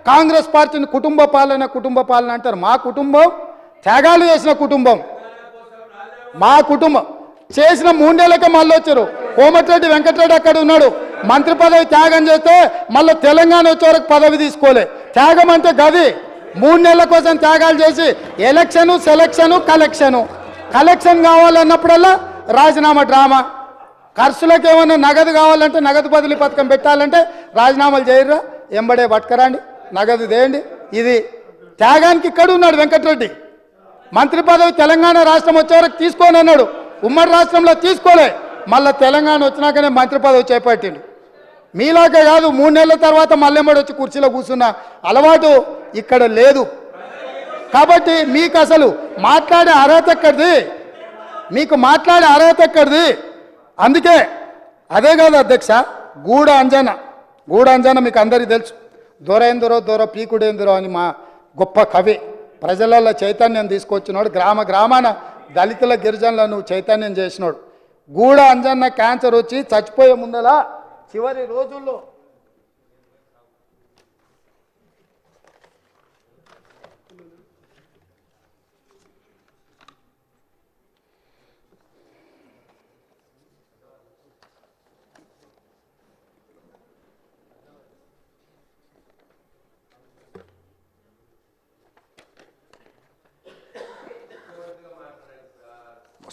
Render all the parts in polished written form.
కాంగ్రెస్ పార్టీని కుటుంబ పాలన అంటారు. మా కుటుంబం త్యాగాలు చేసిన కుటుంబం. మా కుటుంబం చేసిన 3 నెలలకే మళ్ళీ వచ్చారు. కోమటిరెడ్డి వెంకటరెడ్డి అక్కడ ఉన్నాడు, మంత్రి పదవి త్యాగం చేస్తే మళ్ళీ తెలంగాణ వచ్చే వరకు పదవి తీసుకోలే. త్యాగం అంటే గది. 3 నెలల కోసం త్యాగాలు చేసి ఎలక్షను, సెలక్షను, కలెక్షన్ కావాలన్నప్పుడల్లా రాజీనామా డ్రామా. ఖర్చులకు ఏమన్నా నగదు కావాలంటే, నగదు బదిలీ పథకం పెట్టాలంటే రాజీనామాలు చేయరా, ఎంబడే పట్టుకరండి, నగదు దేయండి. ఇది త్యాగానికి ఇక్కడ ఉన్నాడు వెంకటరెడ్డి. మంత్రి పదవి తెలంగాణ రాష్ట్రం వచ్చే వరకు తీసుకోని అన్నాడు, ఉమ్మడి రాష్ట్రంలో తీసుకోలే. మళ్ళీ తెలంగాణ వచ్చినాకనే మంత్రి పదవి చేపట్టిండు. మీలాగే కాదు, 3 నెలల తర్వాత మళ్ళెమ్మడి వచ్చి కుర్చీలో కూర్చున్న అలవాటు ఇక్కడ లేదు. కాబట్టి మీకు అసలు మాట్లాడే అర్హత ఎక్కడిది? మీకు మాట్లాడే అర్హత ఎక్కడిది? అందుకే అదే కాదు అధ్యక్ష, గూడ అంజన మీకు అందరికీ తెలుసు. దొర పీకుడేందురో అని మా గొప్ప కవి, ప్రజలలో చైతన్యం తీసుకొచ్చినోడు, గ్రామాన దళితుల గిరిజనులను చైతన్యం చేసినోడు. గూడ అంజన్న క్యాన్సర్ వచ్చి చచ్చిపోయే ముందలా చివరి రోజుల్లో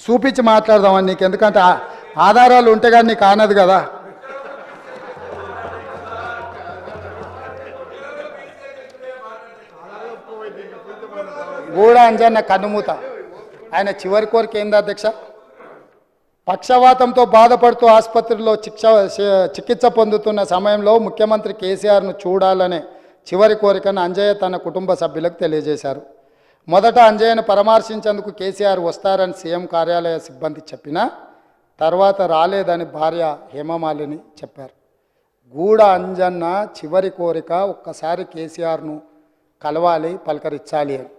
చూపించి మాట్లాడదామని నీకు, ఎందుకంటే ఆధారాలు ఉంటే కానీ నీకు ఆనదు కదా. గూడ అంజన్న కన్నుమూత. ఆయన చివరి కోరిక ఏంది అధ్యక్ష? పక్షవాతంతో బాధపడుతూ ఆసుపత్రిలో చికిత్స పొందుతున్న సమయంలో ముఖ్యమంత్రి కేసీఆర్ను చూడాలనే చివరి కోరికను అంజయ్య తన కుటుంబ సభ్యులకు తెలియజేశారు. మొదట అంజయ్యను పరామర్శించేందుకు కేసీఆర్ వస్తారని సీఎం కార్యాలయ సిబ్బంది చెప్పినా తర్వాత రాలేదని భార్య హేమమాలిని చెప్పారు. గూడ అంజన్న చివరి కోరిక ఒక్కసారి కేసీఆర్ను కలవాలి, పలకరించాలి అని.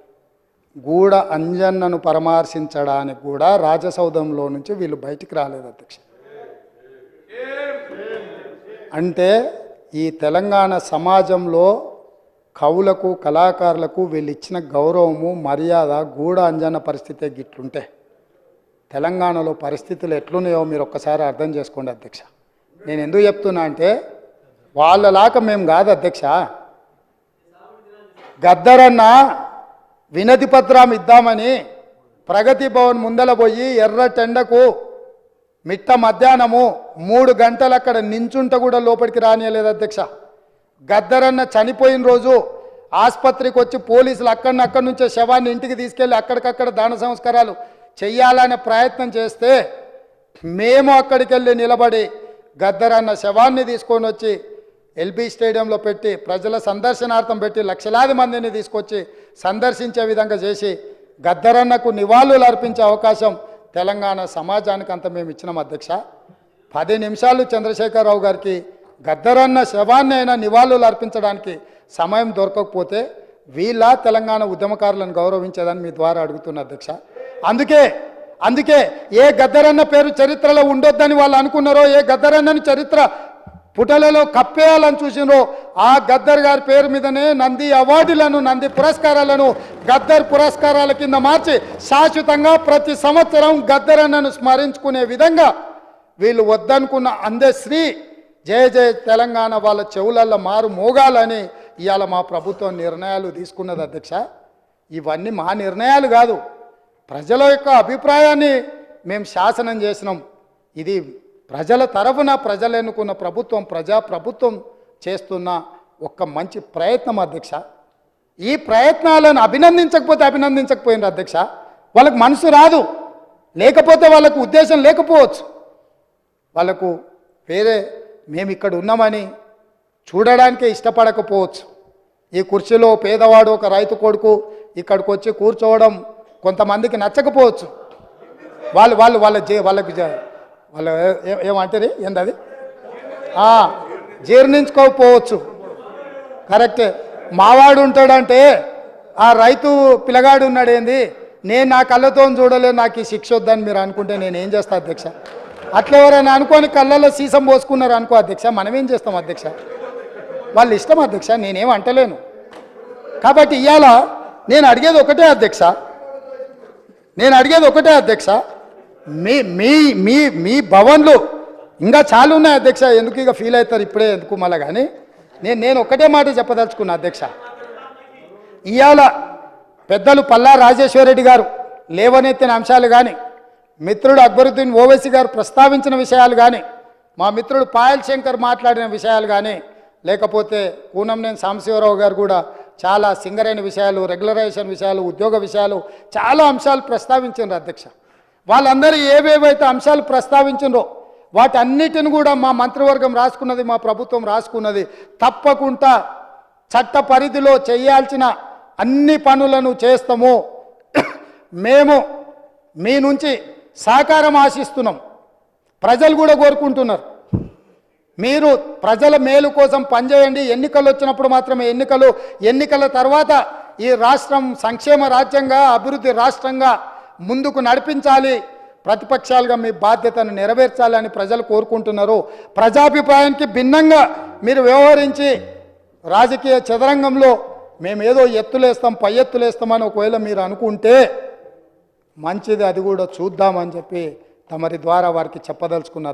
గూడ అంజన్నను పరామర్శించడానికి కూడా రాజసౌధంలో నుంచి వీళ్ళు బయటికి రాలేదు అధ్యక్ష. అంటే ఈ తెలంగాణ సమాజంలో కవులకు, కళాకారులకు వీళ్ళు ఇచ్చిన గౌరవము, మర్యాద, గూడ అంజన్న పరిస్థితే గిట్లుంటే తెలంగాణలో పరిస్థితులు ఎట్లున్నాయో మీరు ఒక్కసారి అర్థం చేసుకోండి అధ్యక్ష. నేను ఎందుకు చెప్తున్నా అంటే వాళ్ళలాగా మేము కాదు అధ్యక్ష. గద్దరన్న వినతి పత్రం ఇద్దామని ప్రగతి భవన్ ముందల పోయి ఎర్రటెండకు మిట్ట మధ్యాహ్నము 3 గంటలు అక్కడ నించుంట కూడా లోపలికి రానియలేదు అధ్యక్ష. గద్దరన్న చనిపోయిన రోజు ఆసుపత్రికి వచ్చి పోలీసులు అక్కడి నుంచే శవాన్ని ఇంటికి తీసుకెళ్ళి అక్కడికక్కడ దాన సంస్కారాలు చెయ్యాలనే ప్రయత్నం చేస్తే మేము అక్కడికి వెళ్ళి నిలబడి గద్దరన్న శవాన్ని తీసుకొని వచ్చి ఎల్బీ స్టేడియంలో పెట్టి ప్రజల సందర్శనార్థం పెట్టి లక్షలాది మందిని తీసుకొచ్చి సందర్శించే విధంగా చేసి గద్దరన్నకు నివాళులు అర్పించే అవకాశం తెలంగాణ సమాజానికి అంత మేము ఇచ్చినాం అధ్యక్ష. 10 నిమిషాలు చంద్రశేఖరరావు గారికి గద్దరన్న శవాన్ని అయినా నివాళులు అర్పించడానికి సమయం దొరకకపోతే వీళ్ళ తెలంగాణ ఉద్యమకారులను గౌరవించేదని మీ ద్వారా అడుగుతున్న అధ్యక్ష. అందుకే ఏ గద్దరన్న పేరు చరిత్రలో ఉండొద్దని వాళ్ళు అనుకున్నారో, ఏ గద్దరన్నని చరిత్ర పుటలలో కప్పేయాలని చూసినో ఆ గద్దర్ గారి పేరు మీదనే నంది అవార్డులను, నంది పురస్కారాలను గద్దర్ పురస్కారాల కింద మార్చి శాశ్వతంగా ప్రతి సంవత్సరం గద్దరన్నను స్మరించుకునే విధంగా వీళ్ళు వద్దనుకున్న అందశ్రీ జయ జయ తెలంగాణ వాళ్ళ చెవులల్లో మారు మోగాలని ఇవాళ మా ప్రభుత్వం నిర్ణయాలు తీసుకున్నది అధ్యక్ష. ఇవన్నీ మా నిర్ణయాలు కాదు, ప్రజల యొక్క అభిప్రాయాన్ని మేము శాసనం చేసినాం. ఇది ప్రజల తరఫున ప్రజలు ఎన్నుకున్న ప్రభుత్వం, ప్రజాప్రభుత్వం చేస్తున్న ఒక మంచి ప్రయత్నం అధ్యక్ష. ఈ ప్రయత్నాలను అభినందించకపోయినారు అధ్యక్ష. వాళ్ళకు మనసు రాదు, లేకపోతే వాళ్ళకు ఉద్దేశం లేకపోవచ్చు, వాళ్ళకు వేరే మేము ఇక్కడ ఉన్నామని చూడడానికే ఇష్టపడకపోవచ్చు. ఈ కుర్చీలో పేదవాడు ఒక రైతు కొడుకు ఇక్కడికి వచ్చి కూర్చోవడం కొంతమందికి నచ్చకపోవచ్చు. వాళ్ళకి ఏమంటారు ఏంది జీర్ణించుకోకపోవచ్చు. కరెక్టే. మావాడు ఉంటాడంటే ఆ రైతు పిల్లగాడు ఉన్నాడు ఏంది, నేను నా కళ్ళతో చూడలేదు, నాకు ఈ శిక్ష వద్దని మీరు అనుకుంటే నేనేం చేస్తా అధ్యక్ష? అట్లా ఎవరైనా అనుకొని కళ్ళల్లో సీసం పోసుకున్నారు అనుకో అధ్యక్ష, మనం ఏం చేస్తాం అధ్యక్ష? వాళ్ళ ఇష్టం అధ్యక్ష, నేనేం అంటలేను. కాబట్టి ఇవాళ నేను అడిగేది ఒకటే అధ్యక్ష, మీ మీ మీ మీ భవన్లు ఇంకా చాలా ఉన్నాయి అధ్యక్ష, ఎందుకు ఇక ఫీల్ అవుతారు ఇప్పుడే ఎందుకు మళ్ళా, కానీ నేను ఒక్కటే మాట చెప్పదలుచుకున్నా అధ్యక్ష. ఇవాళ పెద్దలు పల్లా రాజేశ్వరరెడ్డి గారు లేవనెత్తిన అంశాలు కానీ, మిత్రుడు అక్బరుద్దీన్ ఓవైసీ గారు ప్రస్తావించిన విషయాలు కానీ, మా మిత్రుడు పాయల్ శంకర్ మాట్లాడిన విషయాలు కానీ, లేకపోతే కూనంనేని సాంబశివరావు గారు కూడా చాలా సింగరైన విషయాలు, రెగ్యులరైజేషన్ విషయాలు, ఉద్యోగ విషయాలు, చాలా అంశాలు ప్రస్తావించారు అధ్యక్ష. వాళ్ళందరూ ఏవేవైతే అంశాలు ప్రస్తావించారో వాటన్నిటిని కూడా మా మంత్రివర్గం రాసుకున్నది, మా ప్రభుత్వం రాసుకున్నది. తప్పకుండా చట్ట పరిధిలో చేయాల్సిన అన్ని పనులను చేస్తాము. మేము మీ నుంచి సహకారం ఆశిస్తున్నాం. ప్రజలు కూడా కోరుకుంటున్నారు, మీరు ప్రజల మేలు కోసం పనిచేయండి. ఎన్నికలు వచ్చినప్పుడు మాత్రమే ఎన్నికల తర్వాత ఈ రాష్ట్రం సంక్షేమ రాజ్యంగా, అభివృద్ధి రాష్ట్రంగా ముందుకు నడిపించాలి, ప్రతిపక్షాలుగా మీ బాధ్యతను నెరవేర్చాలని ప్రజలు కోరుకుంటున్నారు. ప్రజాభిప్రాయానికి భిన్నంగా మీరు వ్యవహరించి రాజకీయ చదరంగంలో మేమేదో ఎత్తులేస్తాం, పై ఎత్తులేస్తామని ఒకవేళ మీరు అనుకుంటే మంచిది, అది కూడా చూద్దామని చెప్పి తమరి ద్వారా వారికి చెప్పదలుచుకున్నారు.